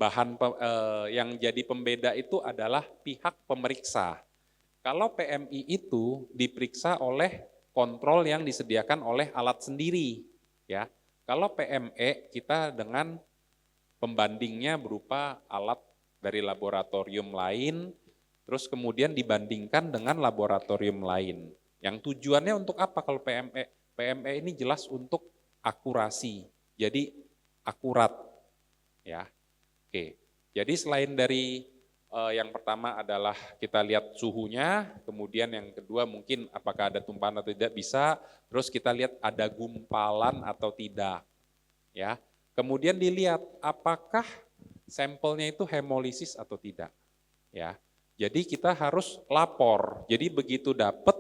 jadi pembeda itu adalah pihak pemeriksa. Kalau PMI itu diperiksa oleh kontrol yang disediakan oleh alat sendiri, ya. Kalau PME kita dengan pembandingnya berupa alat dari laboratorium lain, terus kemudian dibandingkan dengan laboratorium lain. Yang tujuannya untuk apa kalau PME? PME ini jelas untuk akurasi, jadi akurat. Ya, oke. Jadi selain dari yang pertama adalah kita lihat suhunya, kemudian yang kedua mungkin apakah ada tumpahan atau tidak bisa, terus kita lihat ada gumpalan atau tidak. Ya, kemudian dilihat apakah sampelnya itu hemolisis atau tidak. Ya, jadi kita harus lapor. Jadi begitu dapat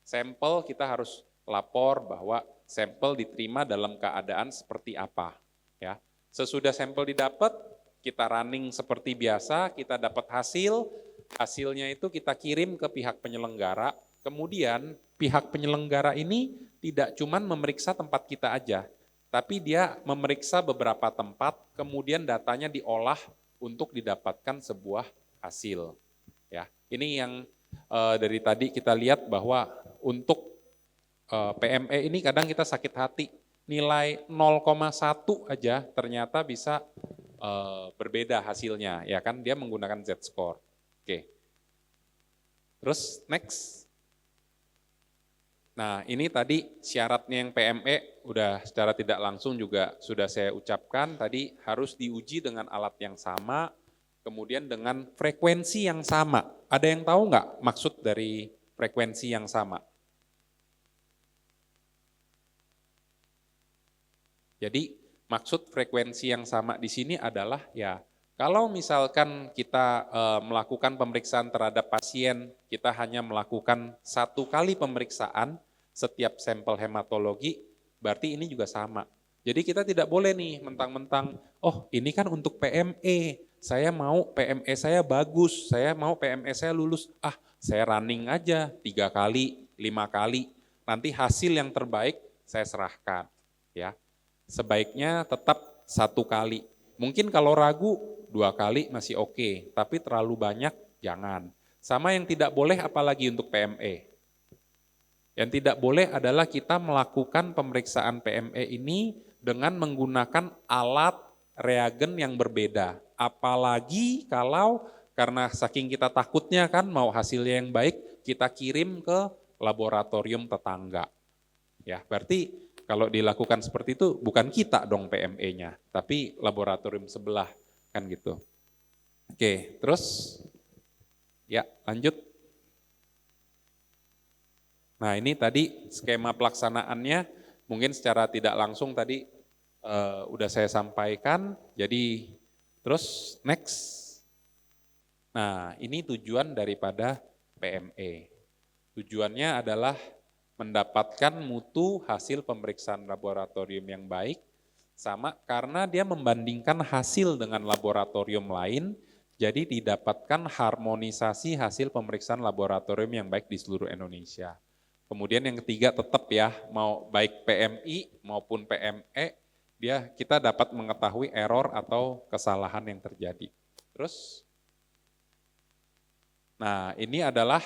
sampel kita harus lapor bahwa sampel diterima dalam keadaan seperti apa. Ya, sesudah sampel didapat, kita running seperti biasa, kita dapat hasilnya itu kita kirim ke pihak penyelenggara. Kemudian pihak penyelenggara ini tidak cuma memeriksa tempat kita aja, tapi dia memeriksa beberapa tempat, kemudian datanya diolah untuk didapatkan sebuah hasil. Ya, ini yang dari tadi kita lihat bahwa untuk PME ini kadang kita sakit hati, nilai 0,1 aja ternyata bisa berbeda hasilnya, ya kan? Dia menggunakan Z-score. Oke. Terus next. Nah, ini tadi syaratnya yang PME udah secara tidak langsung juga sudah saya ucapkan, tadi harus diuji dengan alat yang sama, kemudian dengan frekuensi yang sama. Ada yang tahu nggak maksud dari frekuensi yang sama? Jadi maksud frekuensi yang sama di sini adalah ya kalau misalkan kita melakukan pemeriksaan terhadap pasien, kita hanya melakukan 1 kali pemeriksaan setiap sampel hematologi, berarti ini juga sama. Jadi kita tidak boleh nih mentang-mentang, oh ini kan untuk PME, saya mau PME saya bagus, saya mau PME saya lulus, saya running aja 3 kali, 5 kali, nanti hasil yang terbaik saya serahkan. Ya, sebaiknya tetap 1 kali. Mungkin kalau ragu 2 kali masih oke, tapi terlalu banyak jangan. Sama yang tidak boleh apalagi untuk PME. Yang tidak boleh adalah kita melakukan pemeriksaan PME ini dengan menggunakan alat reagen yang berbeda. Apalagi kalau karena saking kita takutnya kan mau hasilnya yang baik, kita kirim ke laboratorium tetangga. Ya, berarti kalau dilakukan seperti itu bukan kita dong PME-nya, tapi laboratorium sebelah kan gitu. Oke, terus Ya, lanjut. Nah, ini tadi skema pelaksanaannya mungkin secara tidak langsung tadi udah saya sampaikan. Jadi terus next. Nah, ini tujuan daripada PME. Tujuannya adalah mendapatkan mutu hasil pemeriksaan laboratorium yang baik, sama karena dia membandingkan hasil dengan laboratorium lain, jadi didapatkan harmonisasi hasil pemeriksaan laboratorium yang baik di seluruh Indonesia. Kemudian yang ketiga tetap ya, mau baik PMI maupun PME, kita dapat mengetahui error atau kesalahan yang terjadi. Terus, nah ini adalah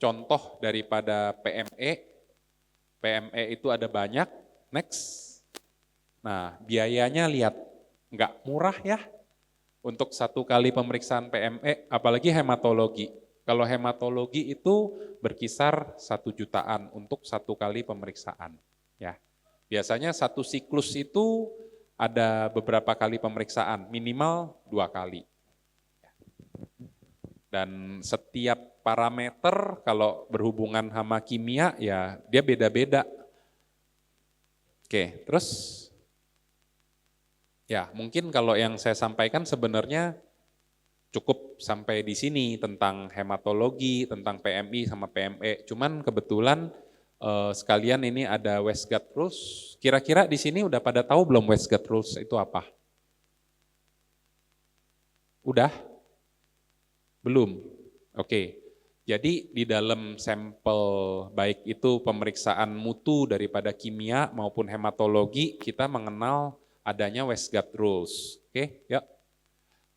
contoh daripada PME. PME itu ada banyak, next. Nah biayanya lihat, nggak murah ya untuk satu kali pemeriksaan PME, apalagi hematologi. Kalau hematologi itu berkisar 1 jutaan untuk satu kali pemeriksaan. Ya, biasanya satu siklus itu ada beberapa kali pemeriksaan, minimal 2 kali. Dan setiap parameter kalau berhubungan sama kimia ya dia beda-beda. Oke, terus ya mungkin kalau yang saya sampaikan sebenarnya cukup sampai di sini tentang hematologi, tentang PMI sama PME. Cuman kebetulan sekalian ini ada Westgate Rules. Kira-kira di sini udah pada tahu belum Westgate Rules itu apa? Udah? Belum? Oke. Jadi di dalam sampel baik itu pemeriksaan mutu daripada kimia maupun hematologi kita mengenal adanya Westgate Rules. Oke, yuk.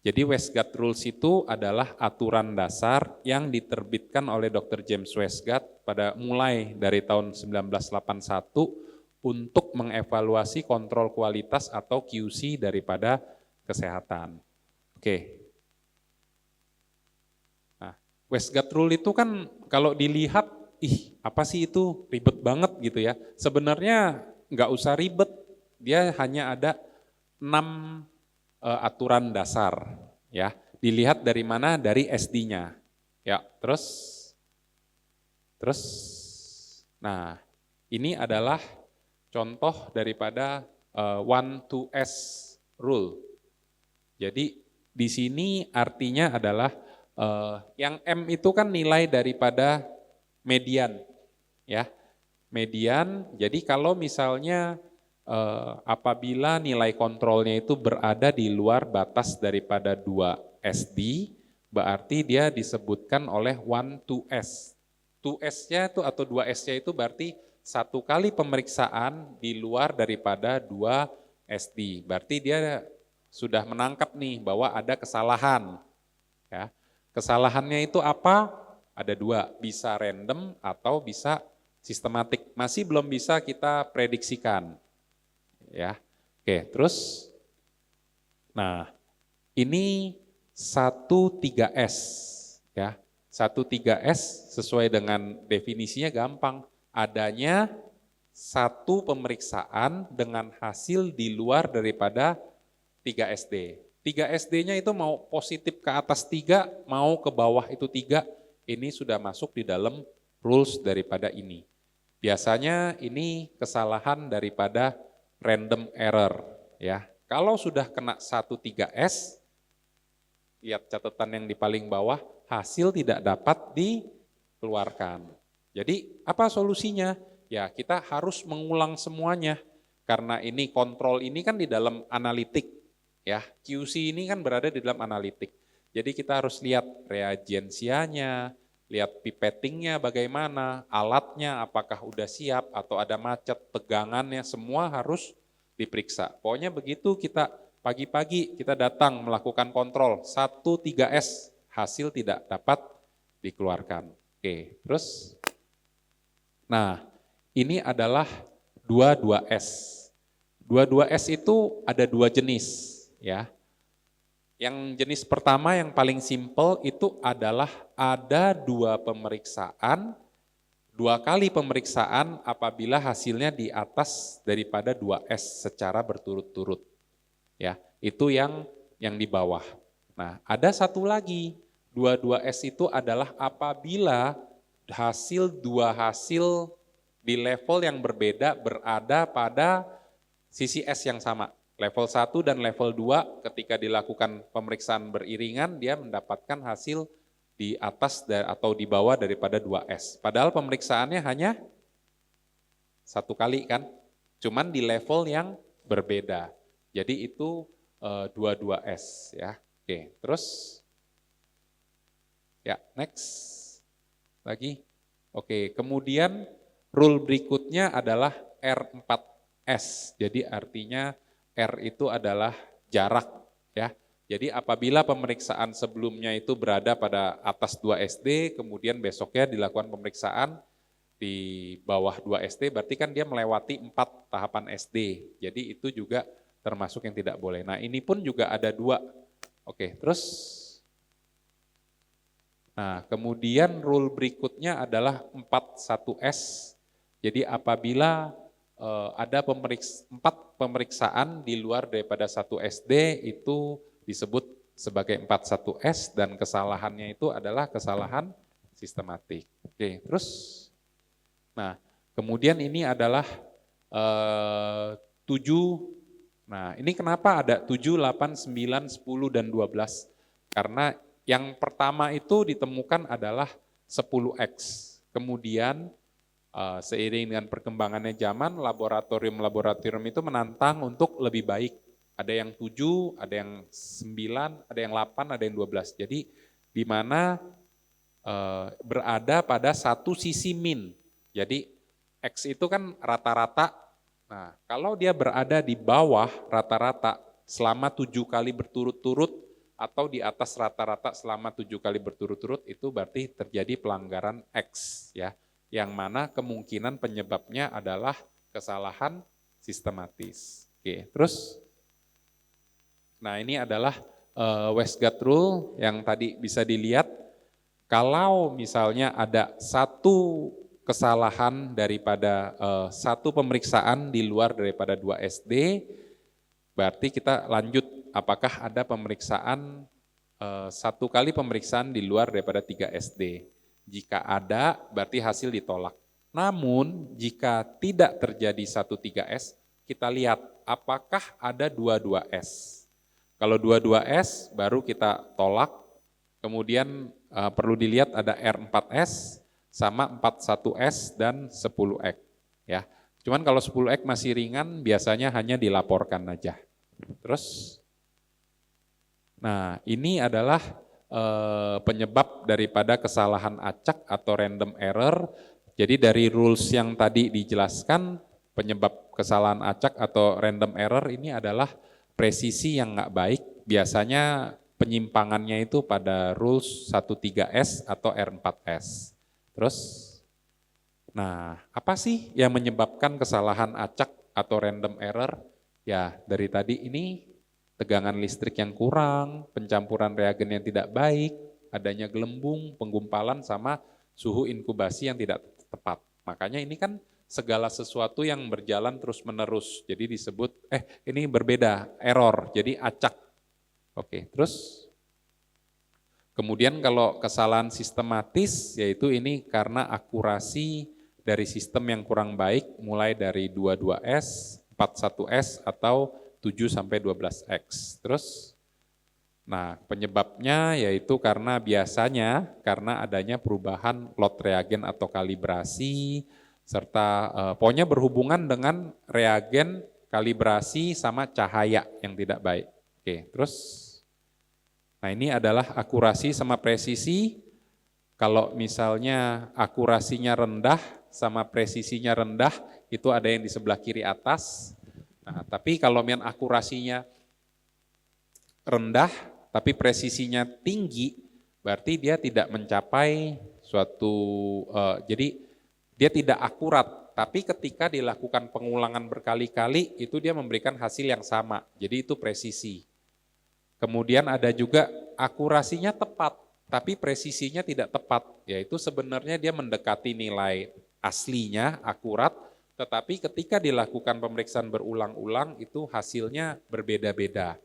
Jadi Westgate Rules itu adalah aturan dasar yang diterbitkan oleh Dr. James Westgate pada mulai dari tahun 1981 untuk mengevaluasi kontrol kualitas atau QC daripada kesehatan. Oke. Westgate Rule itu kan kalau dilihat, apa sih itu ribet banget gitu ya. Sebenarnya nggak usah ribet, dia hanya ada 6 aturan dasar ya. Dilihat dari mana? Dari SD-nya. Ya, terus, nah ini adalah contoh daripada 1-2S rule. Jadi di sini artinya adalah yang M itu kan nilai daripada median, ya median. Jadi kalau misalnya apabila nilai kontrolnya itu berada di luar batas daripada 2 SD, berarti dia disebutkan oleh 1-2S. 2S-nya itu atau 2S-nya itu berarti satu kali pemeriksaan di luar daripada 2 SD. Berarti dia sudah menangkap nih bahwa ada kesalahan, ya. Kesalahannya itu apa? Ada 2, bisa random atau bisa sistematik. Masih belum bisa kita prediksikan. Ya. Oke, terus nah, ini 1-3S ya. 1-3S sesuai dengan definisinya gampang. Adanya satu pemeriksaan dengan hasil di luar daripada 3 SD. 3 SD-nya itu mau positif ke atas 3, mau ke bawah itu 3, ini sudah masuk di dalam rules daripada ini. Biasanya ini kesalahan daripada random error. Ya. Kalau sudah kena 1-3S, lihat catatan yang di paling bawah, hasil tidak dapat dikeluarkan. Jadi apa solusinya? Ya kita harus mengulang semuanya, karena ini kontrol ini kan di dalam analitik. Ya, QC ini kan berada di dalam analitik. Jadi kita harus lihat reagensianya, lihat pipettingnya bagaimana, alatnya apakah udah siap atau ada macet, tegangannya, semua harus diperiksa. Pokoknya begitu kita pagi-pagi kita datang melakukan kontrol, 1-3S, hasil tidak dapat dikeluarkan. Oke, terus, nah ini adalah 2-2S. 2-2S itu ada 2 jenis. Ya, yang jenis pertama yang paling simpel itu adalah ada 2 pemeriksaan, 2 kali pemeriksaan apabila hasilnya di atas daripada 2S secara berturut-turut. Ya, itu yang di bawah. Nah, ada satu lagi, 22S itu adalah apabila dua hasil di level yang berbeda berada pada sisi S yang sama. Level 1 dan level 2 ketika dilakukan pemeriksaan beriringan, dia mendapatkan hasil di atas atau di bawah daripada 2S. Padahal pemeriksaannya hanya satu kali kan, cuman di level yang berbeda. Jadi itu 22S ya. Oke, terus ya next lagi. Oke, kemudian rule berikutnya adalah R4S. Jadi artinya R itu adalah jarak ya. Jadi apabila pemeriksaan sebelumnya itu berada pada atas 2 SD, kemudian besoknya dilakukan pemeriksaan di bawah 2 SD, berarti kan dia melewati 4 tahapan SD. Jadi itu juga termasuk yang tidak boleh. Nah ini pun juga ada 2. Oke, terus nah kemudian rule berikutnya adalah 41S. Jadi apabila ada 4 pemeriksaan di luar daripada 1 SD itu disebut sebagai 41S dan kesalahannya itu adalah kesalahan sistematik. Oke, terus nah kemudian ini adalah 7. Nah ini kenapa ada 7, 8, 9, 10, dan 12? Karena yang pertama itu ditemukan adalah 10X. Kemudian seiring dengan perkembangannya zaman, laboratorium itu menantang untuk lebih baik. Ada yang 7, ada yang 9, ada yang 8, ada yang 12. Jadi di mana berada pada satu sisi min. Jadi X itu kan rata-rata. Nah, kalau dia berada di bawah rata-rata selama 7 kali berturut-turut atau di atas rata-rata selama 7 kali berturut-turut, itu berarti terjadi pelanggaran X ya. Yang mana kemungkinan penyebabnya adalah kesalahan sistematis. Oke, terus nah ini adalah Westgate Rule yang tadi bisa dilihat. Kalau misalnya ada satu kesalahan daripada satu pemeriksaan di luar daripada 2 SD, berarti kita lanjut apakah ada pemeriksaan satu kali pemeriksaan di luar daripada 3 SD. Jika ada, berarti hasil ditolak. Namun jika tidak terjadi 1,3S, kita lihat apakah ada 22S. Kalau 22S baru kita tolak, kemudian perlu dilihat ada R4S sama 41S dan 10X ya. Cuman kalau 10X masih ringan biasanya hanya dilaporkan aja. Terus nah, ini adalah penyebab daripada kesalahan acak atau random error. Jadi dari rules yang tadi dijelaskan, penyebab kesalahan acak atau random error ini adalah presisi yang nggak baik. Biasanya penyimpangannya itu pada rules 13S atau R4S. Terus, nah apa sih yang menyebabkan kesalahan acak atau random error? Ya dari tadi ini tegangan listrik yang kurang, pencampuran reagen yang tidak baik, adanya gelembung, penggumpalan, sama suhu inkubasi yang tidak tepat. Makanya ini kan segala sesuatu yang berjalan terus-menerus, jadi disebut, ini berbeda, error, jadi acak. Oke, terus kemudian kalau kesalahan sistematis, yaitu ini karena akurasi dari sistem yang kurang baik, mulai dari 22S, 41S, atau 7-12X. Terus, nah penyebabnya yaitu karena biasanya karena adanya perubahan lot reagen atau kalibrasi, serta pokoknya berhubungan dengan reagen, kalibrasi, sama cahaya yang tidak baik. Oke, terus, nah ini adalah akurasi sama presisi. Kalau misalnya akurasinya rendah sama presisinya rendah, itu ada yang di sebelah kiri atas. Nah, tapi kalau yang akurasinya rendah, tapi presisinya tinggi, berarti dia tidak mencapai suatu, jadi dia tidak akurat, tapi ketika dilakukan pengulangan berkali-kali, itu dia memberikan hasil yang sama, jadi itu presisi. Kemudian ada juga akurasinya tepat, tapi presisinya tidak tepat, yaitu sebenarnya dia mendekati nilai aslinya, akurat, tetapi ketika dilakukan pemeriksaan berulang-ulang itu hasilnya berbeda-beda.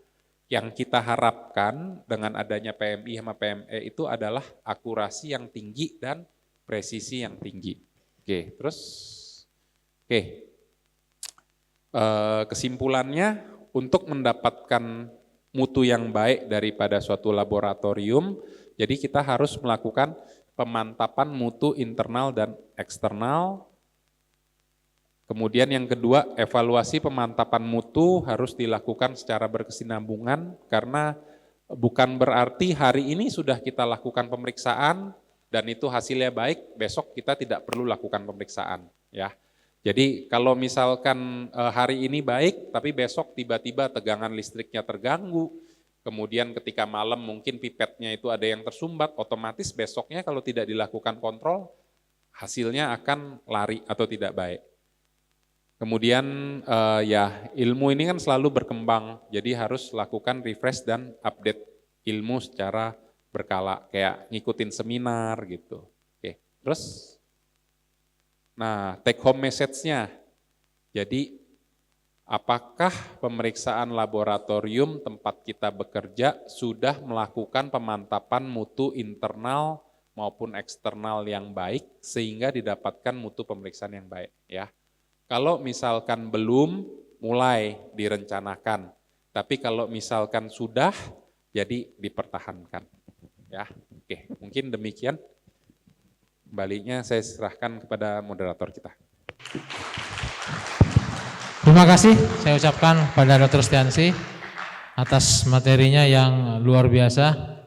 yang kita harapkan dengan adanya PMI sama PME itu adalah akurasi yang tinggi dan presisi yang tinggi. Oke, terus kesimpulannya untuk mendapatkan mutu yang baik daripada suatu laboratorium, jadi kita harus melakukan pemantapan mutu internal dan eksternal. Kemudian yang kedua, evaluasi pemantapan mutu harus dilakukan secara berkesinambungan, karena bukan berarti hari ini sudah kita lakukan pemeriksaan dan itu hasilnya baik, besok kita tidak perlu lakukan pemeriksaan, ya. Jadi kalau misalkan hari ini baik, tapi besok tiba-tiba tegangan listriknya terganggu, kemudian ketika malam mungkin pipetnya itu ada yang tersumbat, otomatis besoknya kalau tidak dilakukan kontrol, hasilnya akan lari atau tidak baik. Kemudian ya ilmu ini kan selalu berkembang, jadi harus lakukan refresh dan update ilmu secara berkala, kayak ngikutin seminar gitu. Oke, terus nah, take home message-nya. Jadi, apakah pemeriksaan laboratorium tempat kita bekerja sudah melakukan pemantapan mutu internal maupun eksternal yang baik sehingga didapatkan mutu pemeriksaan yang baik, ya. Kalau misalkan belum, mulai direncanakan. Tapi kalau misalkan sudah, jadi dipertahankan. Ya, oke, mungkin demikian. Baliknya saya serahkan kepada moderator kita. Terima kasih saya ucapkan pada Dr. Setiansih atas materinya yang luar biasa.